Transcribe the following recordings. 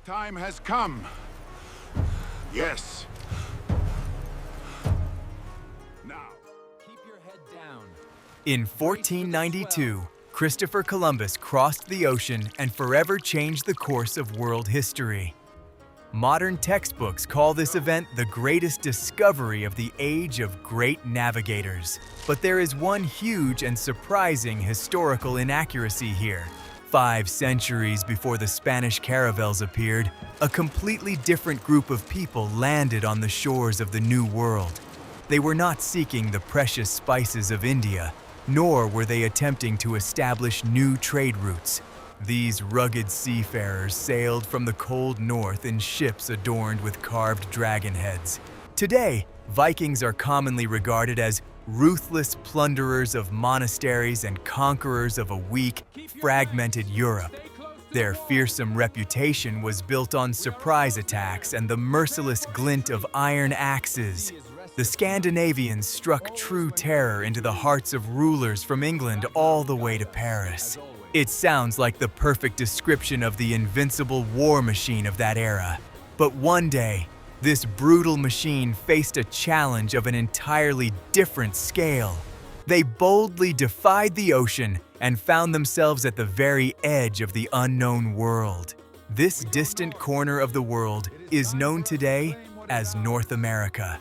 The time has come. Yes. Now. Keep your head down. In 1492, Christopher Columbus crossed the ocean and forever changed the course of world history. Modern textbooks call this event the greatest discovery of the age of great navigators. But there is one huge and surprising historical inaccuracy here. 5 centuries before the Spanish caravels appeared, a completely different group of people landed on the shores of the New World. They were not seeking the precious spices of India, nor were they attempting to establish new trade routes. These rugged seafarers sailed from the cold north in ships adorned with carved dragon heads. Today, Vikings are commonly regarded as ruthless plunderers of monasteries and conquerors of a weak, fragmented Europe. Their fearsome reputation was built on surprise attacks and the merciless glint of iron axes. The Scandinavians struck true terror into the hearts of rulers from England all the way to Paris. It sounds like the perfect description of the invincible war machine of that era. But one day, this brutal machine faced a challenge of an entirely different scale. They boldly defied the ocean and found themselves at the very edge of the unknown world. This distant corner of the world is known today as North America.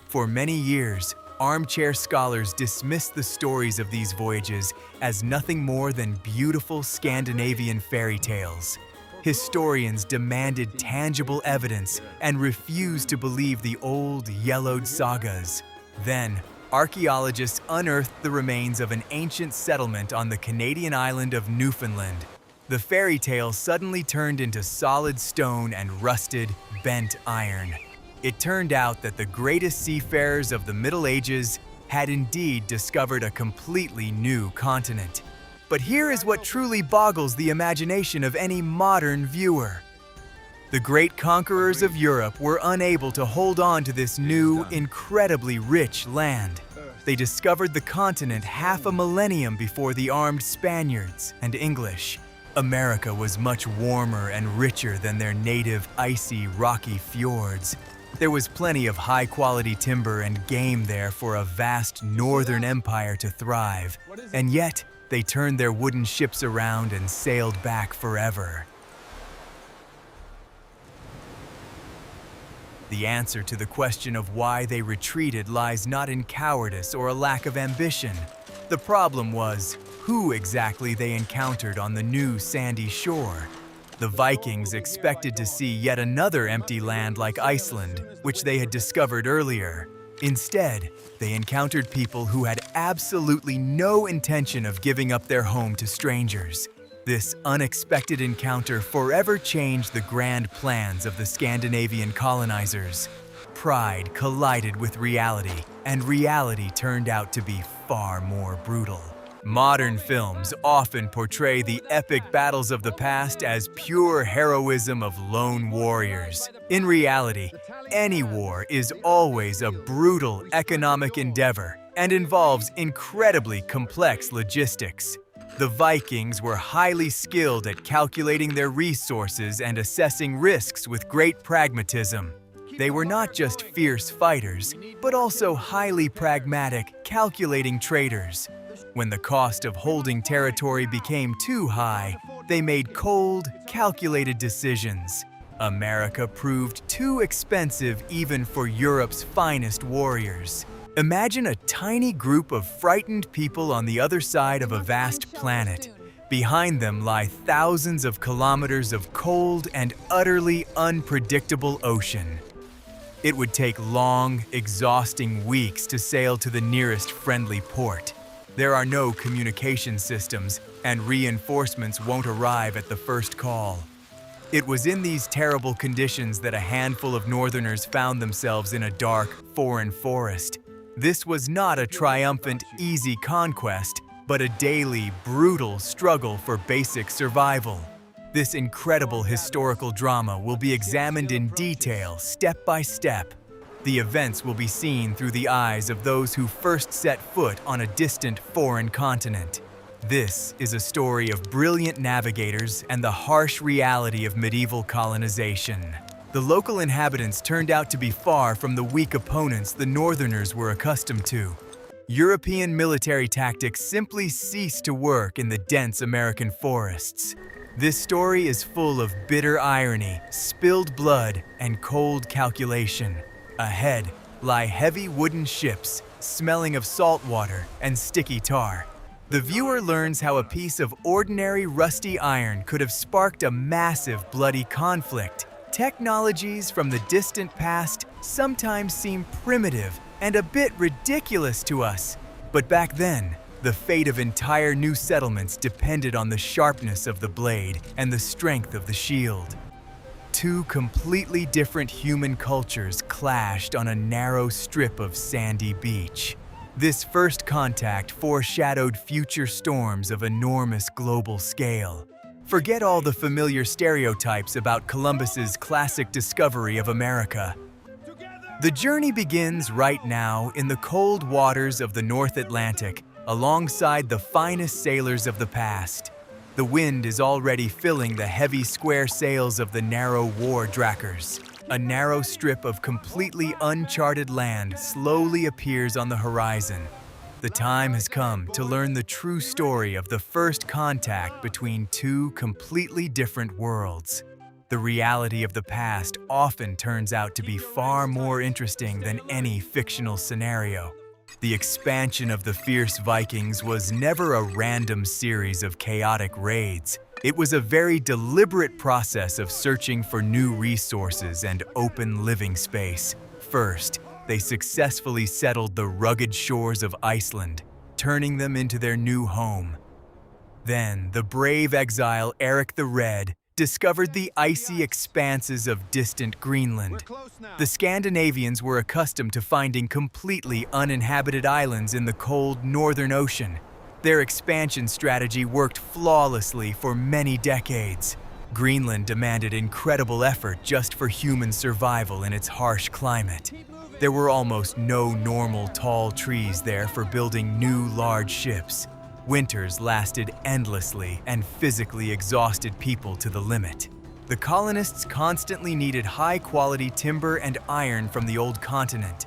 For many years, armchair scholars dismissed the stories of these voyages as nothing more than beautiful Scandinavian fairy tales. Historians demanded tangible evidence and refused to believe the old, yellowed sagas. Then, archaeologists unearthed the remains of an ancient settlement on the Canadian island of Newfoundland. The fairy tale suddenly turned into solid stone and rusted, bent iron. It turned out that the greatest seafarers of the Middle Ages had indeed discovered a completely new continent. But here is what truly boggles the imagination of any modern viewer. The great conquerors of Europe were unable to hold on to this new, incredibly rich land. They discovered the continent half a millennium before the armed Spaniards and English. America was much warmer and richer than their native, icy, rocky fjords. There was plenty of high-quality timber and game there for a vast northern empire to thrive. And yet, they turned their wooden ships around and sailed back forever. The answer to the question of why they retreated lies not in cowardice or a lack of ambition. The problem was who exactly they encountered on the new sandy shore. The Vikings expected to see yet another empty land like Iceland, which they had discovered earlier. Instead, they encountered people who had absolutely no intention of giving up their home to strangers. This unexpected encounter forever changed the grand plans of the Scandinavian colonizers. Pride collided with reality, and reality turned out to be far more brutal. Modern films often portray the epic battles of the past as pure heroism of lone warriors. In reality, any war is always a brutal economic endeavor and involves incredibly complex logistics. The Vikings were highly skilled at calculating their resources and assessing risks with great pragmatism. They were not just fierce fighters, but also highly pragmatic, calculating traders. When the cost of holding territory became too high, they made cold, calculated decisions. America proved too expensive even for Europe's finest warriors. Imagine a tiny group of frightened people on the other side of a vast planet. Behind them lie thousands of kilometers of cold and utterly unpredictable ocean. It would take long, exhausting weeks to sail to the nearest friendly port. There are no communication systems, and reinforcements won't arrive at the first call. It was in these terrible conditions that a handful of northerners found themselves in a dark, foreign forest. This was not a triumphant, easy conquest, but a daily, brutal struggle for basic survival. This incredible historical drama will be examined in detail, step by step. The events will be seen through the eyes of those who first set foot on a distant foreign continent. This is a story of brilliant navigators and the harsh reality of medieval colonization. The local inhabitants turned out to be far from the weak opponents the Northerners were accustomed to. European military tactics simply ceased to work in the dense American forests. This story is full of bitter irony, spilled blood, and cold calculation. Ahead lie heavy wooden ships, smelling of salt water and sticky tar. The viewer learns how a piece of ordinary rusty iron could have sparked a massive bloody conflict. Technologies from the distant past sometimes seem primitive and a bit ridiculous to us. But back then, the fate of entire new settlements depended on the sharpness of the blade and the strength of the shield. Two completely different human cultures clashed on a narrow strip of sandy beach. This first contact foreshadowed future storms of enormous global scale. Forget all the familiar stereotypes about Columbus's classic discovery of America. The journey begins right now in the cold waters of the North Atlantic, alongside the finest sailors of the past. The wind is already filling the heavy square sails of the narrow war drakkers. A narrow strip of completely uncharted land slowly appears on the horizon. The time has come to learn the true story of the first contact between two completely different worlds. The reality of the past often turns out to be far more interesting than any fictional scenario. The expansion of the fierce Vikings was never a random series of chaotic raids. It was a very deliberate process of searching for new resources and open living space. First, they successfully settled the rugged shores of Iceland, turning them into their new home. Then, the brave exile Eric the Red discovered the icy expanses of distant Greenland. The Scandinavians were accustomed to finding completely uninhabited islands in the cold Northern Ocean. Their expansion strategy worked flawlessly for many decades. Greenland demanded incredible effort just for human survival in its harsh climate. There were almost no normal tall trees there for building new large ships. Winters lasted endlessly and physically exhausted people to the limit. The colonists constantly needed high-quality timber and iron from the old continent.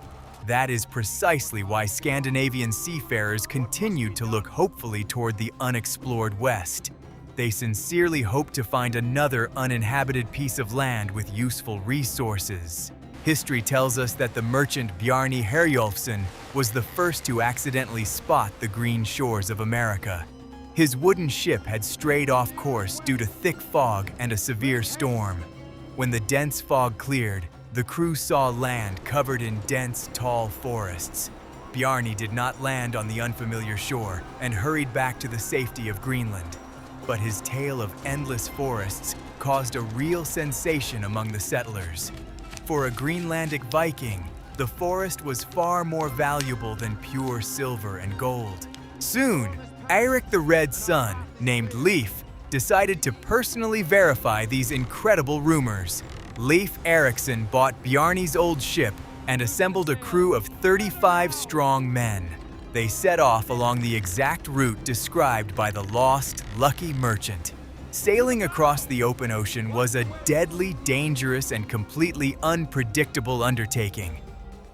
That is precisely why Scandinavian seafarers continued to look hopefully toward the unexplored West. They sincerely hoped to find another uninhabited piece of land with useful resources. History tells us that the merchant Bjarni Herjolfsson was the first to accidentally spot the green shores of America. His wooden ship had strayed off course due to thick fog and a severe storm. When the dense fog cleared, the crew saw land covered in dense, tall forests. Bjarni did not land on the unfamiliar shore and hurried back to the safety of Greenland. But his tale of endless forests caused a real sensation among the settlers. For a Greenlandic Viking, the forest was far more valuable than pure silver and gold. Soon, Eirik the Red's son, named Leif, decided to personally verify these incredible rumors. Leif Erikson bought Bjarni's old ship and assembled a crew of 35 strong men. They set off along the exact route described by the lost, lucky merchant. Sailing across the open ocean was a deadly, dangerous, and completely unpredictable undertaking.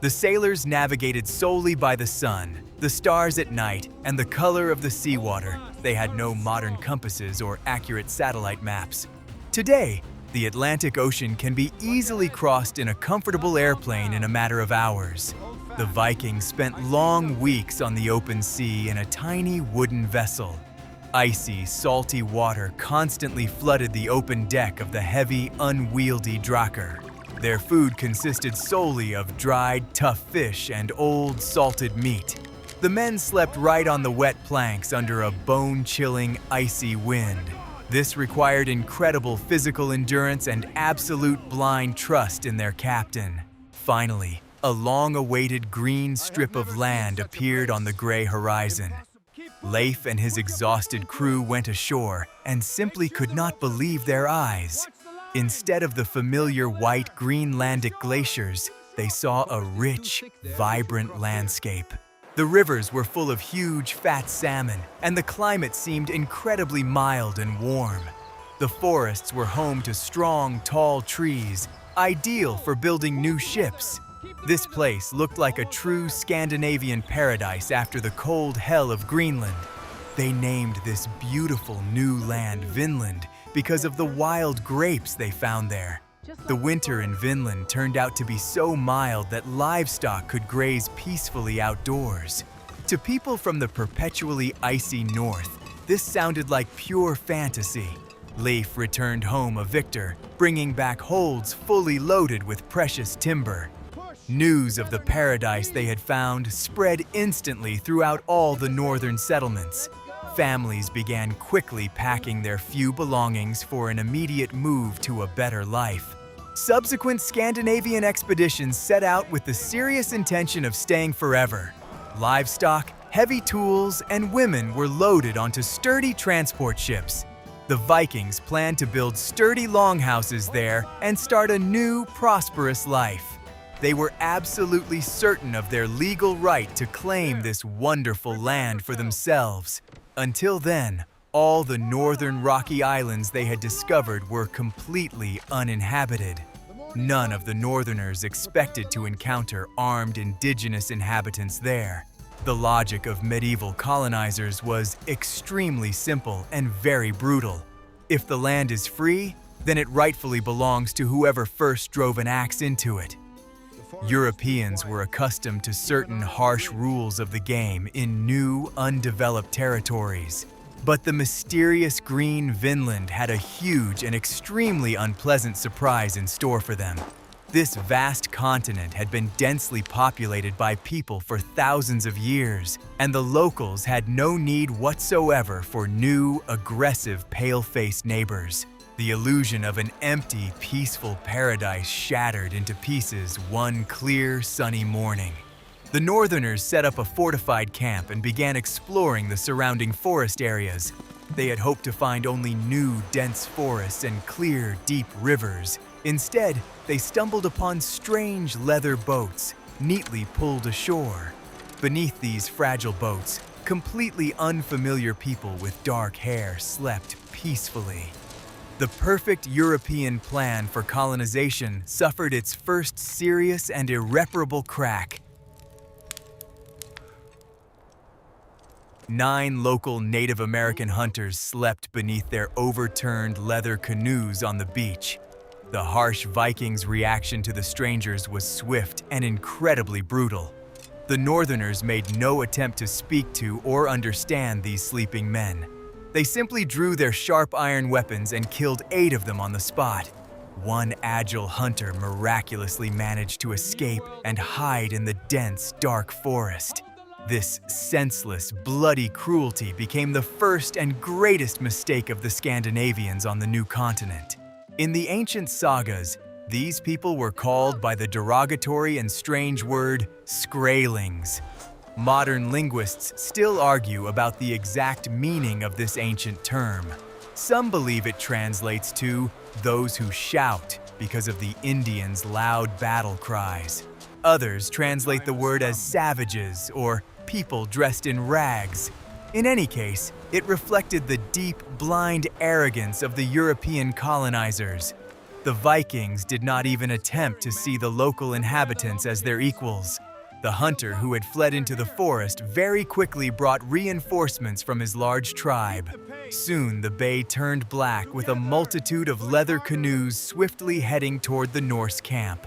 The sailors navigated solely by the sun, the stars at night, and the color of the seawater. They had no modern compasses or accurate satellite maps. Today, the Atlantic Ocean can be easily crossed in a comfortable airplane in a matter of hours. The Vikings spent long weeks on the open sea in a tiny wooden vessel. Icy, salty water constantly flooded the open deck of the heavy, unwieldy drakkar. Their food consisted solely of dried, tough fish and old, salted meat. The men slept right on the wet planks under a bone-chilling, icy wind. This required incredible physical endurance and absolute blind trust in their captain. Finally, a long-awaited green strip of land appeared on the gray horizon. Leif and his exhausted crew went ashore and simply could not believe their eyes. Instead of the familiar white Greenlandic glaciers, they saw a rich, vibrant landscape. The rivers were full of huge, fat salmon, and the climate seemed incredibly mild and warm. The forests were home to strong, tall trees, ideal for building new ships. This place looked like a true Scandinavian paradise after the cold hell of Greenland. They named this beautiful new land Vinland because of the wild grapes they found there. The winter in Vinland turned out to be so mild that livestock could graze peacefully outdoors. To people from the perpetually icy north, this sounded like pure fantasy. Leif returned home a victor, bringing back holds fully loaded with precious timber. News of the paradise they had found spread instantly throughout all the northern settlements. Families began quickly packing their few belongings for an immediate move to a better life. Subsequent Scandinavian expeditions set out with the serious intention of staying forever. Livestock, heavy tools, and women were loaded onto sturdy transport ships. The Vikings planned to build sturdy longhouses there and start a new, prosperous life. They were absolutely certain of their legal right to claim this wonderful land for themselves. Until then, all the northern rocky islands they had discovered were completely uninhabited. None of the northerners expected to encounter armed indigenous inhabitants there. The logic of medieval colonizers was extremely simple and very brutal. If the land is free, then it rightfully belongs to whoever first drove an axe into it. Europeans were accustomed to certain harsh rules of the game in new, undeveloped territories. But the mysterious green Vinland had a huge and extremely unpleasant surprise in store for them. This vast continent had been densely populated by people for thousands of years, and the locals had no need whatsoever for new, aggressive, pale-faced neighbors. The illusion of an empty, peaceful paradise shattered into pieces one clear, sunny morning. The northerners set up a fortified camp and began exploring the surrounding forest areas. They had hoped to find only new, dense forests and clear, deep rivers. Instead, they stumbled upon strange leather boats, neatly pulled ashore. Beneath these fragile boats, completely unfamiliar people with dark hair slept peacefully. The perfect European plan for colonization suffered its first serious and irreparable crack. 9 local Native American hunters slept beneath their overturned leather canoes on the beach. The harsh Vikings' reaction to the strangers was swift and incredibly brutal. The northerners made no attempt to speak to or understand these sleeping men. They simply drew their sharp iron weapons and killed 8 of them on the spot. One agile hunter miraculously managed to escape and hide in the dense, dark forest. This senseless, bloody cruelty became the first and greatest mistake of the Scandinavians on the new continent. In the ancient sagas, these people were called by the derogatory and strange word Skraelings. Modern linguists still argue about the exact meaning of this ancient term. Some believe it translates to those who shout because of the Indians' loud battle cries. Others translate the word as savages or people dressed in rags. In any case, it reflected the deep, blind arrogance of the European colonizers. The Vikings did not even attempt to see the local inhabitants as their equals. The hunter who had fled into the forest very quickly brought reinforcements from his large tribe. Soon the bay turned black with a multitude of leather canoes swiftly heading toward the Norse camp.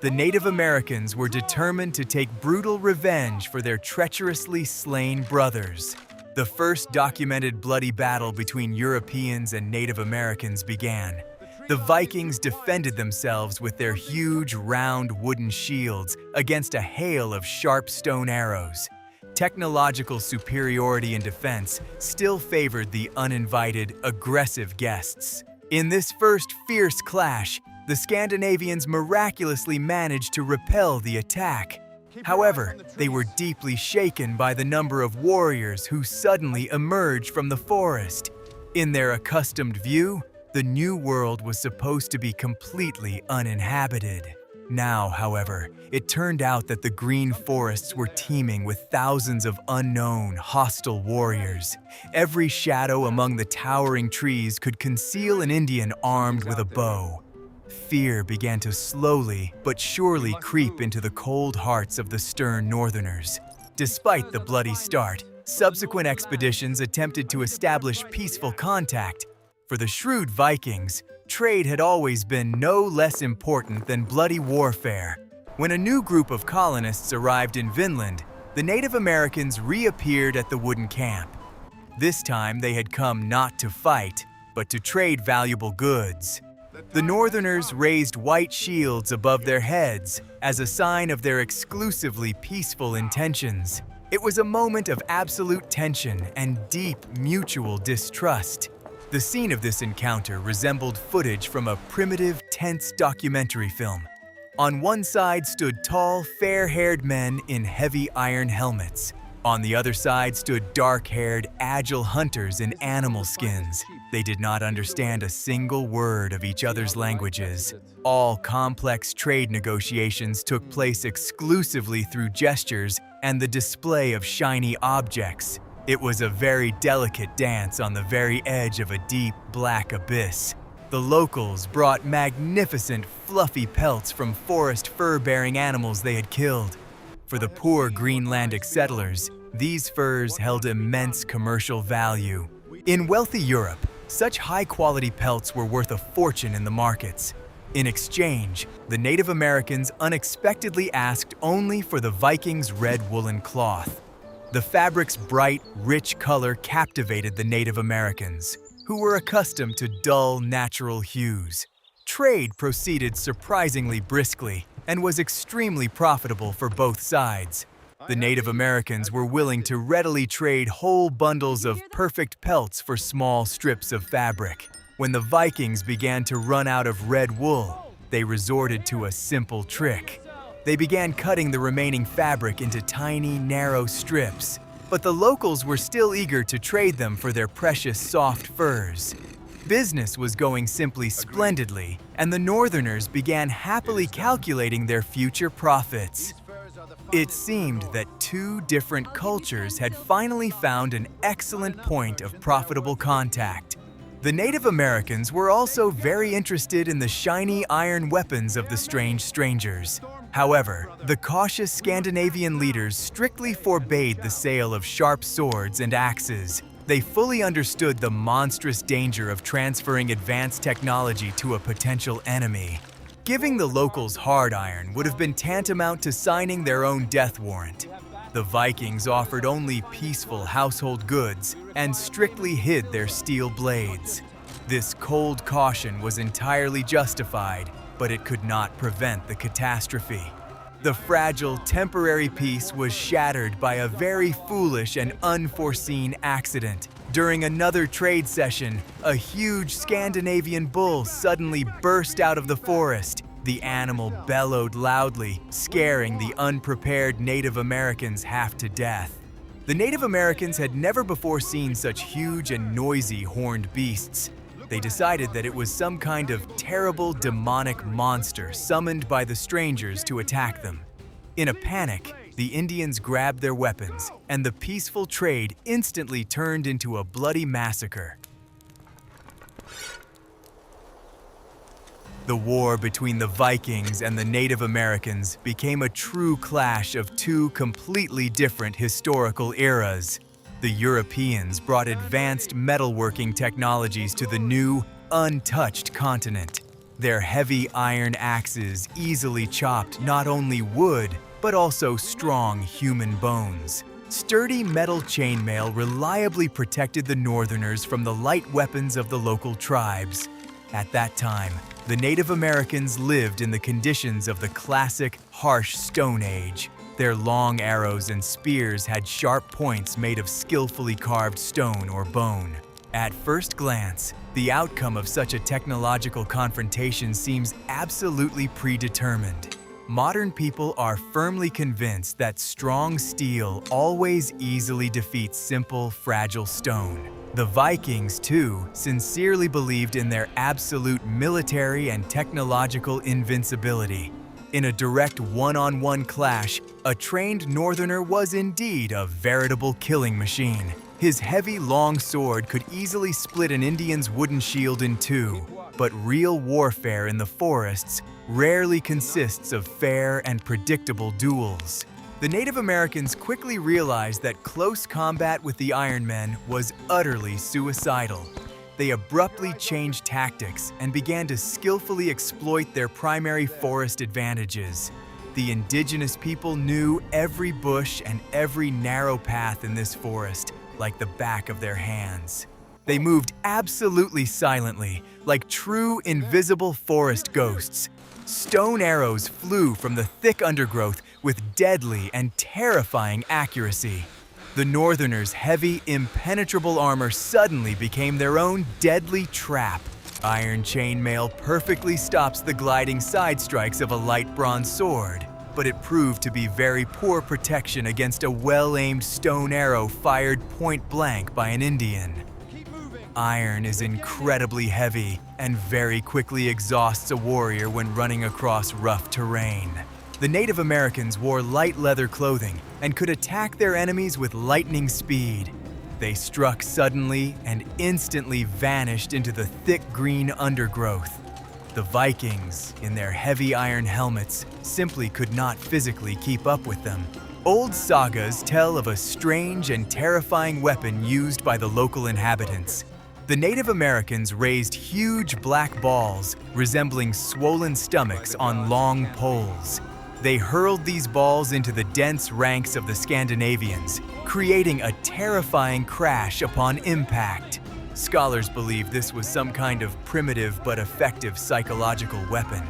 The Native Americans were determined to take brutal revenge for their treacherously slain brothers. The first documented bloody battle between Europeans and Native Americans began. The Vikings defended themselves with their huge, round wooden shields against a hail of sharp stone arrows. Technological superiority in defense still favored the uninvited, aggressive guests. In this first fierce clash, the Scandinavians miraculously managed to repel the attack. However, they were deeply shaken by the number of warriors who suddenly emerged from the forest. In their accustomed view, the new world was supposed to be completely uninhabited. Now, however, it turned out that the green forests were teeming with thousands of unknown, hostile warriors. Every shadow among the towering trees could conceal an Indian armed with a bow. Fear began to slowly but surely creep into the cold hearts of the stern Northerners. Despite the bloody start, subsequent expeditions attempted to establish peaceful contact. For the shrewd Vikings, trade had always been no less important than bloody warfare. When a new group of colonists arrived in Vinland, the Native Americans reappeared at the wooden camp. This time they had come not to fight, but to trade valuable goods. The Northerners raised white shields above their heads as a sign of their exclusively peaceful intentions. It was a moment of absolute tension and deep mutual distrust. The scene of this encounter resembled footage from a primitive, tense documentary film. On one side stood tall, fair-haired men in heavy iron helmets. On the other side stood dark-haired, agile hunters in animal skins. They did not understand a single word of each other's languages. All complex trade negotiations took place exclusively through gestures and the display of shiny objects. It was a very delicate dance on the very edge of a deep, black abyss. The locals brought magnificent, fluffy pelts from forest fur-bearing animals they had killed. For the poor Greenlandic settlers, these furs held immense commercial value. In wealthy Europe, such high-quality pelts were worth a fortune in the markets. In exchange, the Native Americans unexpectedly asked only for the Vikings' red woolen cloth. The fabric's bright, rich color captivated the Native Americans, who were accustomed to dull, natural hues. Trade proceeded surprisingly briskly and was extremely profitable for both sides. The Native Americans were willing to readily trade whole bundles of perfect pelts for small strips of fabric. When the Vikings began to run out of red wool, they resorted to a simple trick. They began cutting the remaining fabric into tiny, narrow strips, but the locals were still eager to trade them for their precious soft furs. Business was going simply splendidly, and the Northerners began happily calculating their future profits. It seemed that two different cultures had finally found an excellent point of profitable contact. The Native Americans were also very interested in the shiny iron weapons of the strange strangers. However, the cautious Scandinavian leaders strictly forbade the sale of sharp swords and axes. They fully understood the monstrous danger of transferring advanced technology to a potential enemy. Giving the locals hard iron would have been tantamount to signing their own death warrant. The Vikings offered only peaceful household goods and strictly hid their steel blades. This cold caution was entirely justified, but it could not prevent the catastrophe. The fragile, temporary peace was shattered by a very foolish and unforeseen accident. During another trade session, a huge Scandinavian bull suddenly burst out of the forest. The animal bellowed loudly, scaring the unprepared Native Americans half to death. The Native Americans had never before seen such huge and noisy horned beasts. They decided that it was some kind of terrible demonic monster summoned by the strangers to attack them. In a panic, the Indians grabbed their weapons, and the peaceful trade instantly turned into a bloody massacre. The war between the Vikings and the Native Americans became a true clash of two completely different historical eras. The Europeans brought advanced metalworking technologies to the new, untouched continent. Their heavy iron axes easily chopped not only wood, but also strong human bones. Sturdy metal chainmail reliably protected the Northerners from the light weapons of the local tribes. At that time, the Native Americans lived in the conditions of the classic, harsh Stone Age. Their long arrows and spears had sharp points made of skillfully carved stone or bone. At first glance, the outcome of such a technological confrontation seems absolutely predetermined. Modern people are firmly convinced that strong steel always easily defeats simple, fragile stone. The Vikings, too, sincerely believed in their absolute military and technological invincibility. In a direct one-on-one clash, a trained northerner was indeed a veritable killing machine. His heavy, long sword could easily split an Indian's wooden shield in two, but real warfare in the forests rarely consists of fair and predictable duels. The Native Americans quickly realized that close combat with the Iron Men was utterly suicidal. They abruptly changed tactics and began to skillfully exploit their primary forest advantages. The indigenous people knew every bush and every narrow path in this forest like the back of their hands. They moved absolutely silently, like true invisible forest ghosts. Stone arrows flew from the thick undergrowth with deadly and terrifying accuracy. The Northerners' heavy, impenetrable armor suddenly became their own deadly trap. Iron chainmail perfectly stops the gliding side strikes of a light bronze sword, but it proved to be very poor protection against a well-aimed stone arrow fired point blank by an Indian. Iron is incredibly heavy and very quickly exhausts a warrior when running across rough terrain. The Native Americans wore light leather clothing and could attack their enemies with lightning speed. They struck suddenly and instantly vanished into the thick green undergrowth. The Vikings, in their heavy iron helmets, simply could not physically keep up with them. Old sagas tell of a strange and terrifying weapon used by the local inhabitants. The Native Americans raised huge black balls resembling swollen stomachs on long poles. They hurled these balls into the dense ranks of the Scandinavians, creating a terrifying crash upon impact. Scholars believe this was some kind of primitive but effective psychological weapon.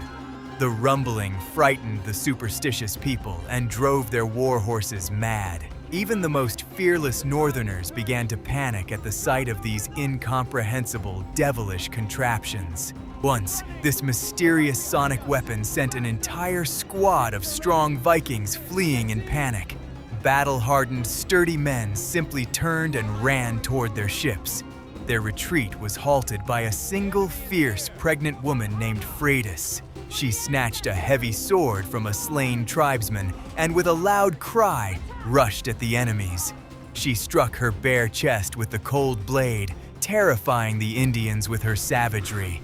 The rumbling frightened the superstitious people and drove their war horses mad. Even the most fearless Northerners began to panic at the sight of these incomprehensible, devilish contraptions. Once, this mysterious sonic weapon sent an entire squad of strong Vikings fleeing in panic. Battle-hardened, sturdy men simply turned and ran toward their ships. Their retreat was halted by a single fierce, pregnant woman named Freydis. She snatched a heavy sword from a slain tribesman and with a loud cry, rushed at the enemies. She struck her bare chest with the cold blade, terrifying the Indians with her savagery.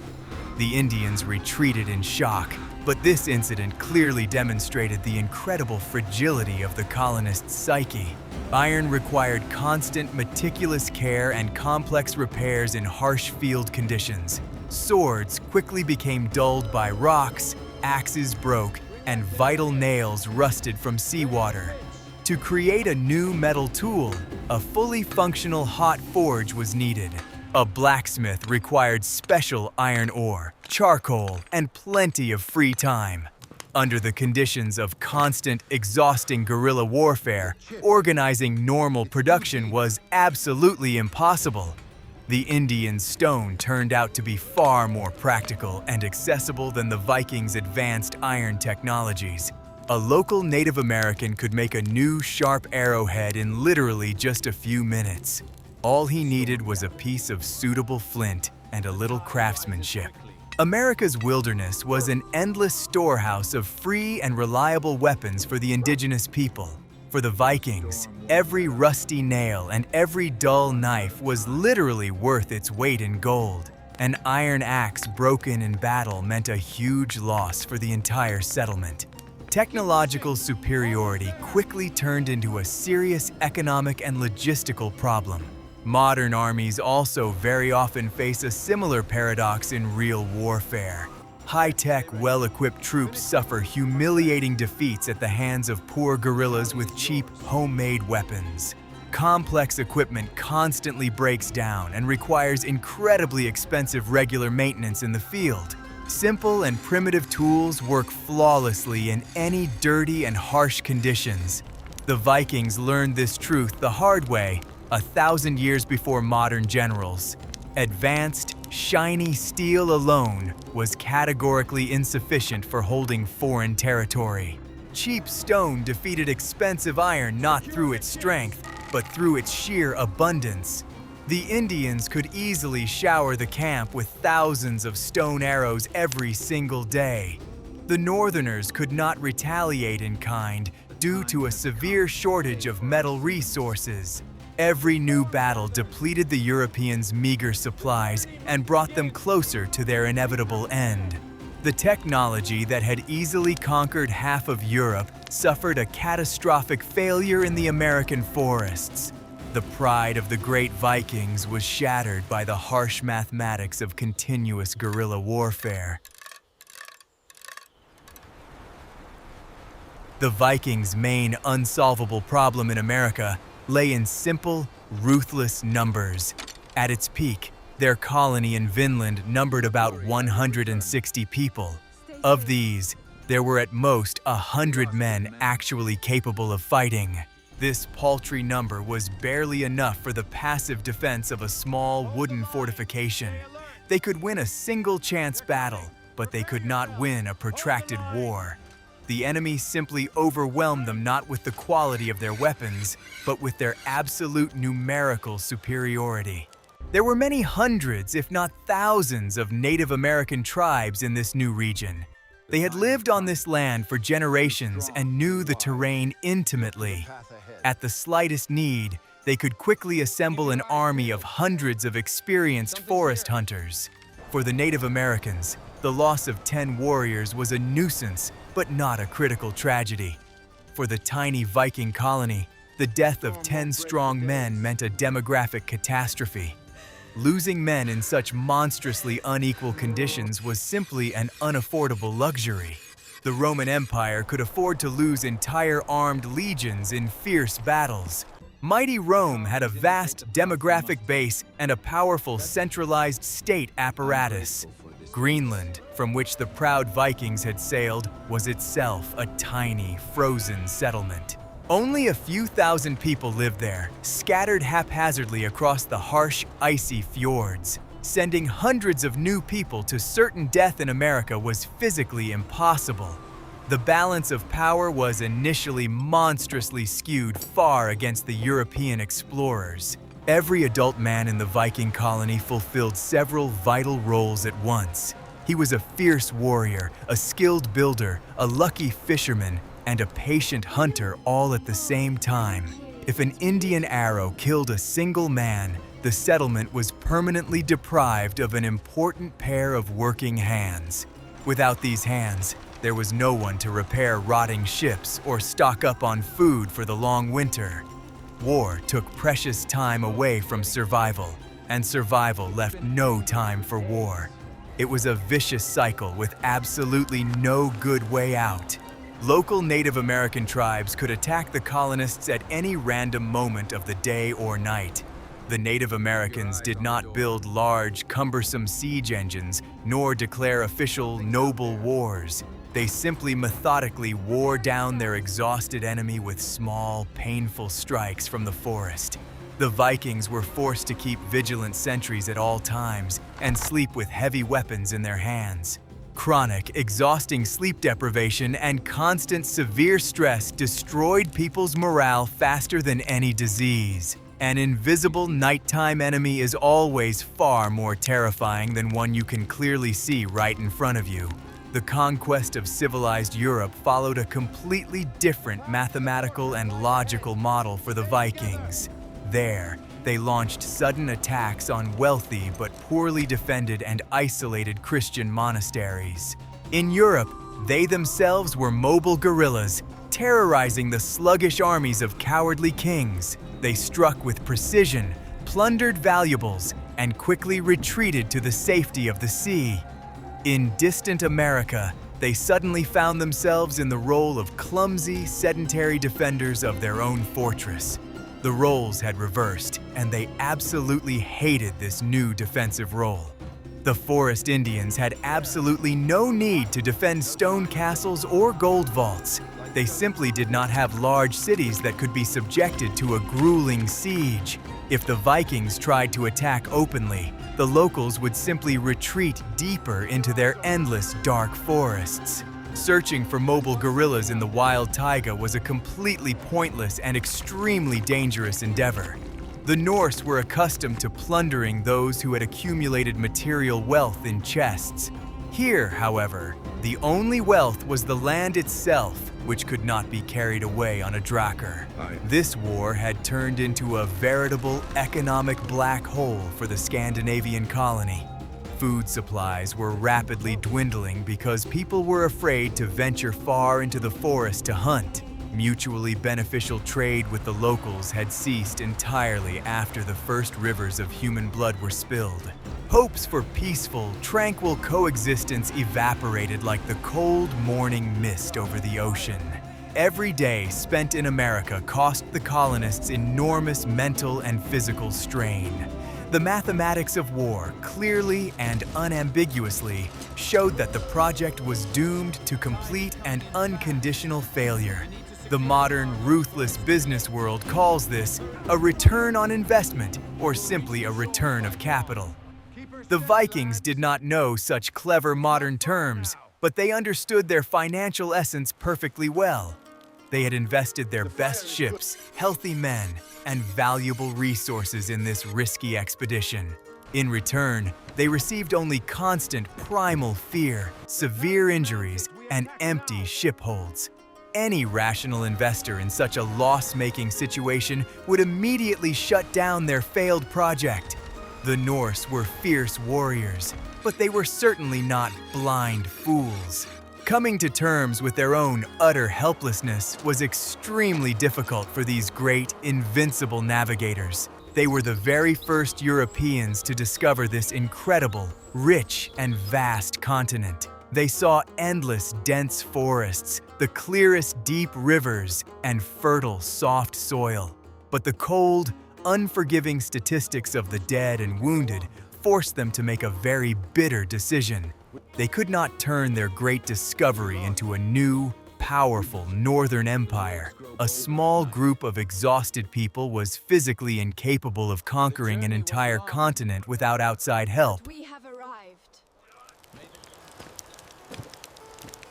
The Indians retreated in shock, but this incident clearly demonstrated the incredible fragility of the colonists' psyche. Iron required constant, meticulous care and complex repairs in harsh field conditions. Swords quickly became dulled by rocks, axes broke, and vital nails rusted from seawater. To create a new metal tool, a fully functional hot forge was needed. A blacksmith required special iron ore, charcoal, and plenty of free time. Under the conditions of constant, exhausting guerrilla warfare, organizing normal production was absolutely impossible. The Indian stone turned out to be far more practical and accessible than the Vikings' advanced iron technologies. A local Native American could make a new sharp arrowhead in literally just a few minutes. All he needed was a piece of suitable flint and a little craftsmanship. America's wilderness was an endless storehouse of free and reliable weapons for the indigenous people. For the Vikings, every rusty nail and every dull knife was literally worth its weight in gold. An iron axe broken in battle meant a huge loss for the entire settlement. Technological superiority quickly turned into a serious economic and logistical problem. Modern armies also very often face a similar paradox in real warfare. High-tech, well-equipped troops suffer humiliating defeats at the hands of poor guerrillas with cheap, homemade weapons. Complex equipment constantly breaks down and requires incredibly expensive regular maintenance in the field. Simple and primitive tools work flawlessly in any dirty and harsh conditions. The Vikings learned this truth the hard way 1,000 years before modern generals. Advanced, shiny steel alone was categorically insufficient for holding foreign territory. Cheap stone defeated expensive iron not through its strength, but through its sheer abundance. The Indians could easily shower the camp with thousands of stone arrows every single day. The Northerners could not retaliate in kind due to a severe shortage of metal resources. Every new battle depleted the Europeans' meager supplies and brought them closer to their inevitable end. The technology that had easily conquered half of Europe suffered a catastrophic failure in the American forests. The pride of the great Vikings was shattered by the harsh mathematics of continuous guerrilla warfare. The Vikings' main unsolvable problem in America lay in simple, ruthless numbers. At its peak, their colony in Vinland numbered about 160 people. Of these, there were at most 100 men actually capable of fighting. This paltry number was barely enough for the passive defense of a small wooden fortification. They could win a single-chance battle, but they could not win a protracted war. The enemy simply overwhelmed them not with the quality of their weapons, but with their absolute numerical superiority. There were many hundreds, if not thousands, of Native American tribes in this new region. They had lived on this land for generations and knew the terrain intimately. At the slightest need, they could quickly assemble an army of hundreds of experienced forest hunters. For the Native Americans, the loss of 10 warriors was a nuisance, but not a critical tragedy. For the tiny Viking colony, the death of 10 strong men meant a demographic catastrophe. Losing men in such monstrously unequal conditions was simply an unaffordable luxury. The Roman Empire could afford to lose entire armed legions in fierce battles. Mighty Rome had a vast demographic base and a powerful centralized state apparatus. Greenland, from which the proud Vikings had sailed, was itself a tiny, frozen settlement. Only a few thousand people lived there, scattered haphazardly across the harsh, icy fjords. Sending hundreds of new people to certain death in America was physically impossible. The balance of power was initially monstrously skewed far against the European explorers. Every adult man in the Viking colony fulfilled several vital roles at once. He was a fierce warrior, a skilled builder, a lucky fisherman, and a patient hunter all at the same time. If an Indian arrow killed a single man, the settlement was permanently deprived of an important pair of working hands. Without these hands, there was no one to repair rotting ships or stock up on food for the long winter. War took precious time away from survival, and survival left no time for war. It was a vicious cycle with absolutely no good way out. Local Native American tribes could attack the colonists at any random moment of the day or night. The Native Americans did not build large, cumbersome siege engines, nor declare official, noble wars. They simply methodically wore down their exhausted enemy with small, painful strikes from the forest. The Vikings were forced to keep vigilant sentries at all times and sleep with heavy weapons in their hands. Chronic, exhausting sleep deprivation and constant severe stress destroyed people's morale faster than any disease. An invisible nighttime enemy is always far more terrifying than one you can clearly see right in front of you. The conquest of civilized Europe followed a completely different mathematical and logical model for the Vikings. There, they launched sudden attacks on wealthy but poorly defended and isolated Christian monasteries. In Europe, they themselves were mobile guerrillas, terrorizing the sluggish armies of cowardly kings. They struck with precision, plundered valuables, and quickly retreated to the safety of the sea. In distant America, they suddenly found themselves in the role of clumsy, sedentary defenders of their own fortress. The roles had reversed, and they absolutely hated this new defensive role. The Forest Indians had absolutely no need to defend stone castles or gold vaults. They simply did not have large cities that could be subjected to a grueling siege. If the Vikings tried to attack openly, the locals would simply retreat deeper into their endless dark forests. Searching for mobile guerrillas in the wild taiga was a completely pointless and extremely dangerous endeavor. The Norse were accustomed to plundering those who had accumulated material wealth in chests. Here, however, The only wealth was the land itself, which could not be carried away on a drakkar. This war had turned into a veritable economic black hole for the Scandinavian colony. Food supplies were rapidly dwindling because people were afraid to venture far into the forest to hunt. Mutually beneficial trade with the locals had ceased entirely after the first rivers of human blood were spilled. Hopes for peaceful, tranquil coexistence evaporated like the cold morning mist over the ocean. Every day spent in America cost the colonists enormous mental and physical strain. The mathematics of war clearly and unambiguously showed that the project was doomed to complete and unconditional failure. The modern, ruthless business world calls this a return on investment or simply a return of capital. The Vikings did not know such clever modern terms, but they understood their financial essence perfectly well. They had invested their best ships, healthy men, and valuable resources in this risky expedition. In return, they received only constant primal fear, severe injuries, and empty shipholds. Any rational investor in such a loss-making situation would immediately shut down their failed project. The Norse were fierce warriors, but they were certainly not blind fools. Coming to terms with their own utter helplessness was extremely difficult for these great, invincible navigators. They were the very first Europeans to discover this incredible, rich, and vast continent. They saw endless, dense forests, the clearest, deep rivers, and fertile, soft soil. But the cold, unforgiving statistics of the dead and wounded forced them to make a very bitter decision. They could not turn their great discovery into a new, powerful northern empire. A small group of exhausted people was physically incapable of conquering an entire continent without outside help. We have arrived.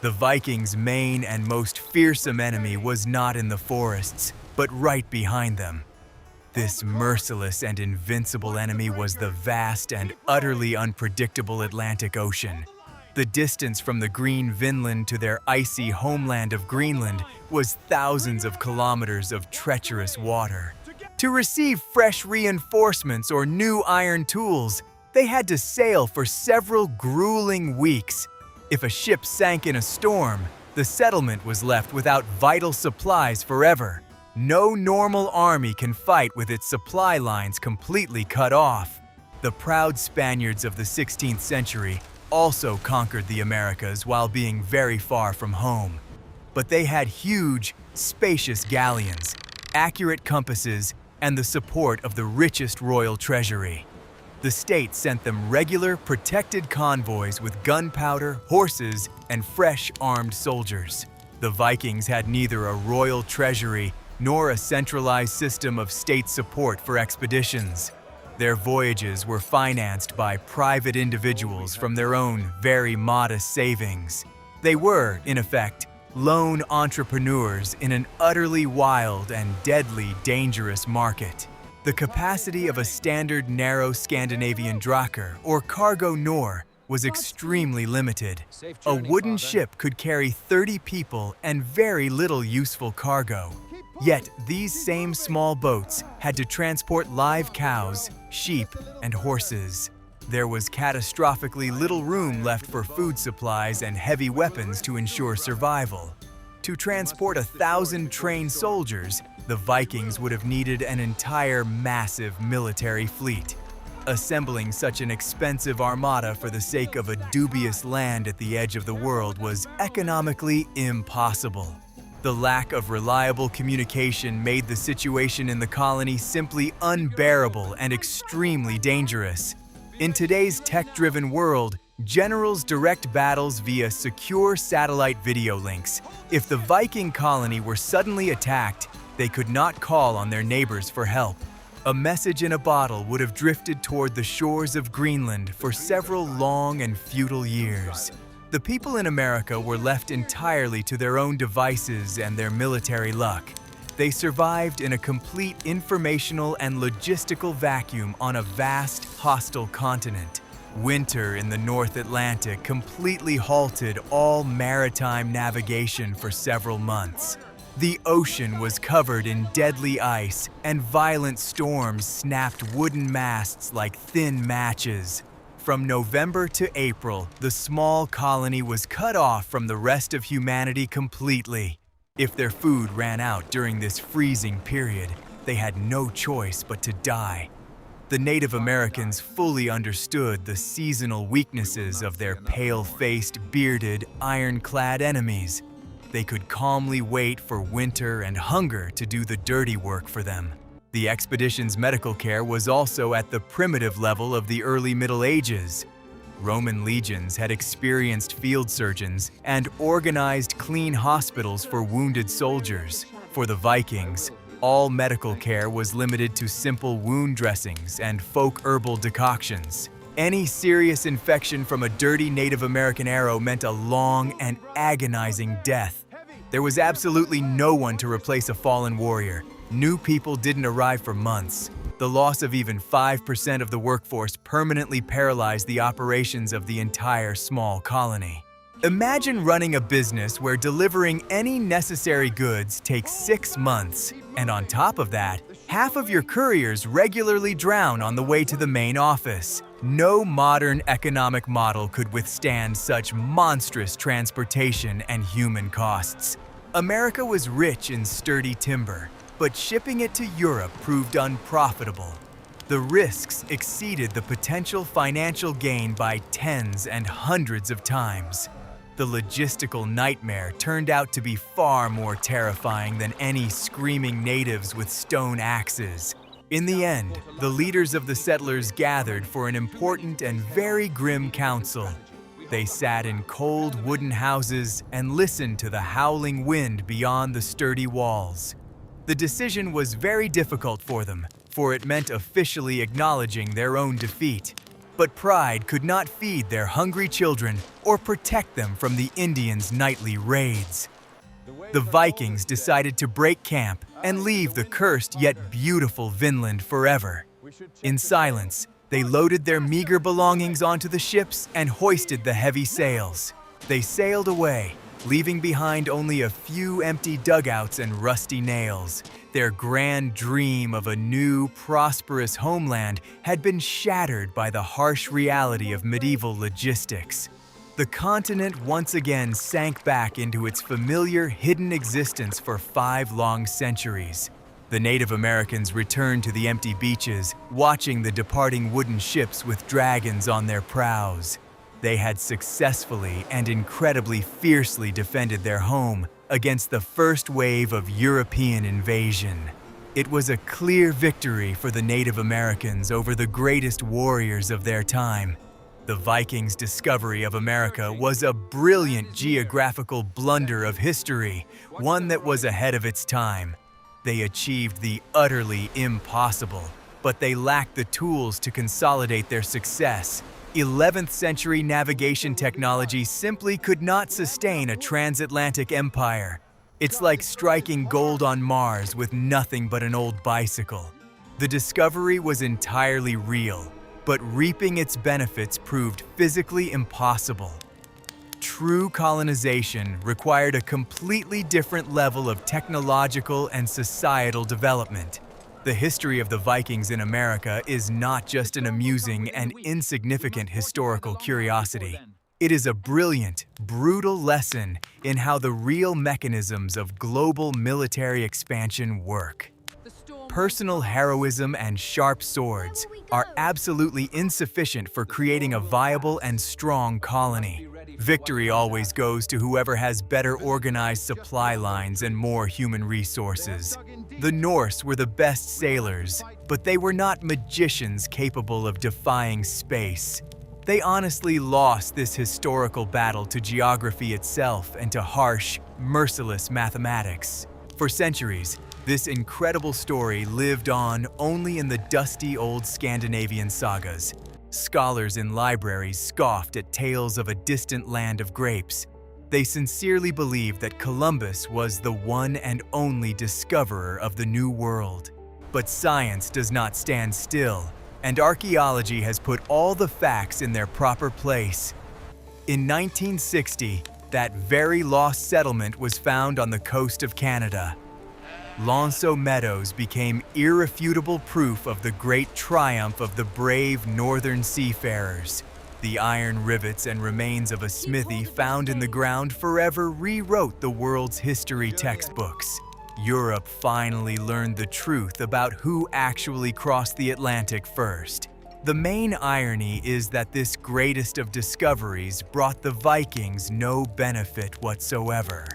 The Vikings' main and most fearsome enemy was not in the forests, but right behind them. This merciless and invincible enemy was the vast and utterly unpredictable Atlantic Ocean. The distance from the green Vinland to their icy homeland of Greenland was thousands of kilometers of treacherous water. To receive fresh reinforcements or new iron tools, they had to sail for several grueling weeks. If a ship sank in a storm, the settlement was left without vital supplies forever. No normal army can fight with its supply lines completely cut off. The proud Spaniards of the 16th century also conquered the Americas while being very far from home. But they had huge, spacious galleons, accurate compasses, and the support of the richest royal treasury. The state sent them regular, protected convoys with gunpowder, horses, and fresh armed soldiers. The Vikings had neither a royal treasury nor a centralized system of state support for expeditions. Their voyages were financed by private individuals from their own very modest savings. They were, in effect, lone entrepreneurs in an utterly wild and deadly dangerous market. The capacity of a standard narrow Scandinavian drakkar, or cargo nor, was extremely limited. A wooden ship could carry 30 people and very little useful cargo. Yet, these same small boats had to transport live cows, sheep, and horses. There was catastrophically little room left for food supplies and heavy weapons to ensure survival. To transport 1,000 trained soldiers, the Vikings would have needed an entire massive military fleet. Assembling such an expensive armada for the sake of a dubious land at the edge of the world was economically impossible. The lack of reliable communication made the situation in the colony simply unbearable and extremely dangerous. In today's tech-driven world, generals direct battles via secure satellite video links. If the Viking colony were suddenly attacked, they could not call on their neighbors for help. A message in a bottle would have drifted toward the shores of Greenland for several long and futile years. The people in America were left entirely to their own devices and their military luck. They survived in a complete informational and logistical vacuum on a vast, hostile continent. Winter in the North Atlantic completely halted all maritime navigation for several months. The ocean was covered in deadly ice, and violent storms snapped wooden masts like thin matches. From November to April, the small colony was cut off from the rest of humanity completely. If their food ran out during this freezing period, they had no choice but to die. The Native Americans fully understood the seasonal weaknesses of their pale-faced, bearded, ironclad enemies. They could calmly wait for winter and hunger to do the dirty work for them. The expedition's medical care was also at the primitive level of the early Middle Ages. Roman legions had experienced field surgeons and organized clean hospitals for wounded soldiers. For the Vikings, all medical care was limited to simple wound dressings and folk herbal decoctions. Any serious infection from a dirty Native American arrow meant a long and agonizing death. There was absolutely no one to replace a fallen warrior. New people didn't arrive for months. The loss of even 5% of the workforce permanently paralyzed the operations of the entire small colony. Imagine running a business where delivering any necessary goods takes 6 months, and on top of that, half of your couriers regularly drown on the way to the main office. No modern economic model could withstand such monstrous transportation and human costs. America was rich in sturdy timber, but shipping it to Europe proved unprofitable. The risks exceeded the potential financial gain by tens and hundreds of times. The logistical nightmare turned out to be far more terrifying than any screaming natives with stone axes. In the end, the leaders of the settlers gathered for an important and very grim council. They sat in cold wooden houses and listened to the howling wind beyond the sturdy walls. The decision was very difficult for them, for it meant officially acknowledging their own defeat. But pride could not feed their hungry children or protect them from the Indians' nightly raids. The Vikings decided to break camp and leave the cursed yet beautiful Vinland forever. In silence, they loaded their meager belongings onto the ships and hoisted the heavy sails. They sailed away, leaving behind only a few empty dugouts and rusty nails. Their grand dream of a new, prosperous homeland had been shattered by the harsh reality of medieval logistics. The continent once again sank back into its familiar, hidden existence for 5 long centuries. The Native Americans returned to the empty beaches, watching the departing wooden ships with dragons on their prows. They had successfully and incredibly fiercely defended their home against the first wave of European invasion. It was a clear victory for the Native Americans over the greatest warriors of their time. The Vikings' discovery of America was a brilliant geographical blunder of history, one that was ahead of its time. They achieved the utterly impossible, but they lacked the tools to consolidate their success. 11th century navigation technology simply could not sustain a transatlantic empire. It's like striking gold on Mars with nothing but an old bicycle. The discovery was entirely real, but reaping its benefits proved physically impossible. True colonization required a completely different level of technological and societal development. The history of the Vikings in America is not just an amusing and insignificant historical curiosity. It is a brilliant, brutal lesson in how the real mechanisms of global military expansion work. Personal heroism and sharp swords are absolutely insufficient for creating a viable and strong colony. Victory always goes to whoever has better organized supply lines and more human resources. The Norse were the best sailors, but they were not magicians capable of defying space. They honestly lost this historical battle to geography itself and to harsh, merciless mathematics. For centuries, this incredible story lived on only in the dusty old Scandinavian sagas. Scholars in libraries scoffed at tales of a distant land of grapes. They sincerely believed that Columbus was the one and only discoverer of the New World. But science does not stand still. and archaeology has put all the facts in their proper place. In 1960, that very lost settlement was found on the coast of Canada. Lonceau Meadows became irrefutable proof of the great triumph of the brave northern seafarers. The iron rivets and remains of a smithy found in the ground forever rewrote the world's history textbooks. Europe finally learned the truth about who actually crossed the Atlantic first. The main irony is that this greatest of discoveries brought the Vikings no benefit whatsoever.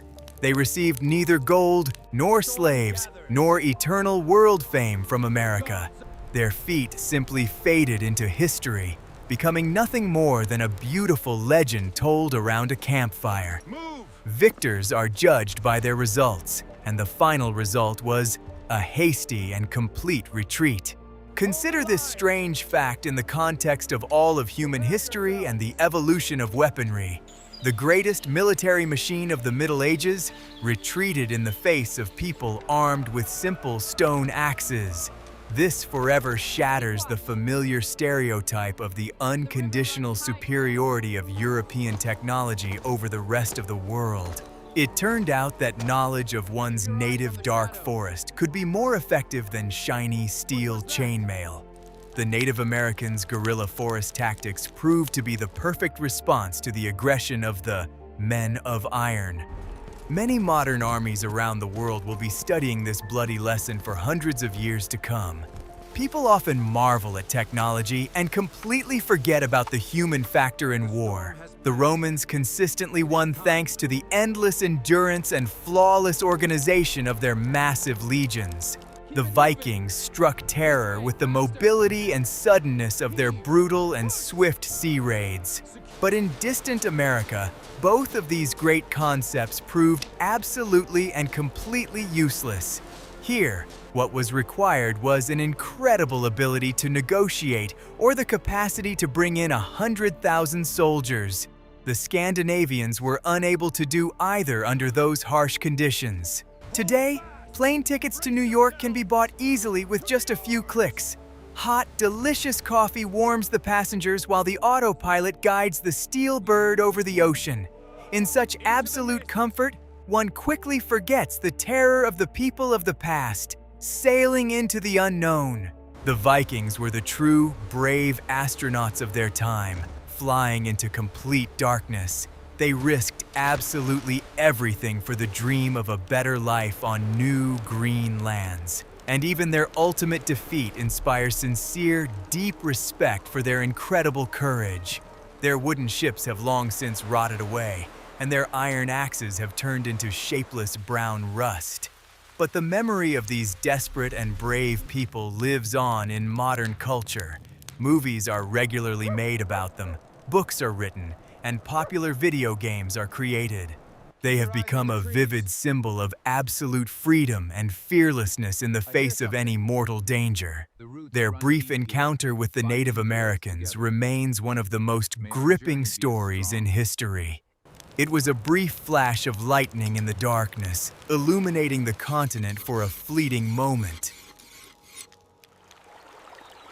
They received neither gold, nor slaves, nor eternal world fame from America. Their feat simply faded into history, becoming nothing more than a beautiful legend told around a campfire. Victors are judged by their results, and the final result was a hasty and complete retreat. Consider this strange fact in the context of all of human history and the evolution of weaponry. The greatest military machine of the Middle Ages retreated in the face of people armed with simple stone axes. This forever shatters the familiar stereotype of the unconditional superiority of European technology over the rest of the world. It turned out that knowledge of one's native dark forest could be more effective than shiny steel chainmail. The Native Americans' guerrilla forest tactics proved to be the perfect response to the aggression of the Men of Iron. Many modern armies around the world will be studying this bloody lesson for hundreds of years to come. People often marvel at technology and completely forget about the human factor in war. The Romans consistently won thanks to the endless endurance and flawless organization of their massive legions. The Vikings struck terror with the mobility and suddenness of their brutal and swift sea raids. But in distant America, both of these great concepts proved absolutely and completely useless. Here, what was required was an incredible ability to negotiate or the capacity to bring in 100,000 soldiers. The Scandinavians were unable to do either under those harsh conditions. Today, plane tickets to New York can be bought easily with just a few clicks. Hot, delicious coffee warms the passengers while the autopilot guides the steel bird over the ocean. In such absolute comfort, one quickly forgets the terror of the people of the past, sailing into the unknown. The Vikings were the true, brave astronauts of their time, flying into complete darkness. They risked absolutely everything for the dream of a better life on new, green lands. And even their ultimate defeat inspires sincere, deep respect for their incredible courage. Their wooden ships have long since rotted away, and their iron axes have turned into shapeless brown rust. But the memory of these desperate and brave people lives on in modern culture. Movies are regularly made about them, books are written, and popular video games are created. They have become a vivid symbol of absolute freedom and fearlessness in the face of any mortal danger. Their brief encounter with the Native Americans remains one of the most gripping stories in history. It was a brief flash of lightning in the darkness, illuminating the continent for a fleeting moment.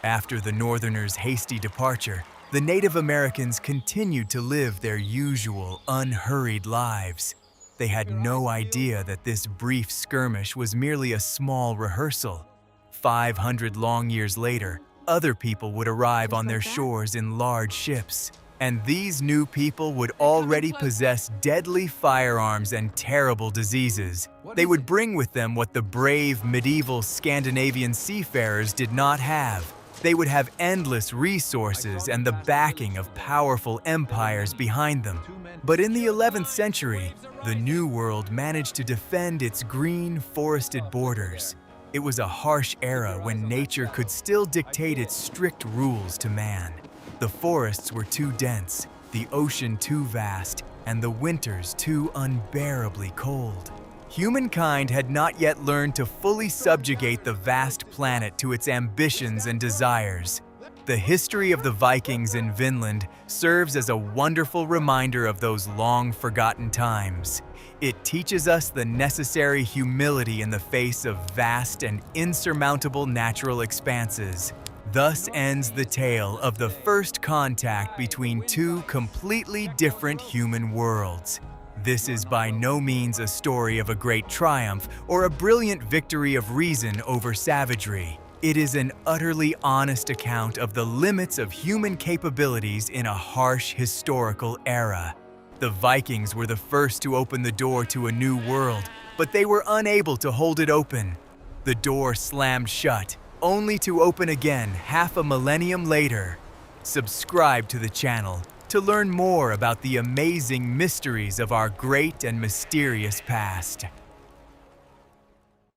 After the Northerners' hasty departure, the Native Americans continued to live their usual, unhurried lives. They had no idea that this brief skirmish was merely a small rehearsal. 500 long years later, other people would arrive on their shores in large ships. And these new people would already possess deadly firearms and terrible diseases. They would bring with them what the brave medieval Scandinavian seafarers did not have. They would have endless resources and the backing of powerful empires behind them. But in the 11th century, the New World managed to defend its green, forested borders. It was a harsh era when nature could still dictate its strict rules to man. The forests were too dense, the ocean too vast, and the winters too unbearably cold. Humankind had not yet learned to fully subjugate the vast planet to its ambitions and desires. The history of the Vikings in Vinland serves as a wonderful reminder of those long-forgotten times. It teaches us the necessary humility in the face of vast and insurmountable natural expanses. Thus ends the tale of the first contact between two completely different human worlds. This is by no means a story of a great triumph or a brilliant victory of reason over savagery. It is an utterly honest account of the limits of human capabilities in a harsh historical era. The Vikings were the first to open the door to a new world, but they were unable to hold it open. The door slammed shut, only to open again half a millennium later. Subscribe to the channel to learn more about the amazing mysteries of our great and mysterious past.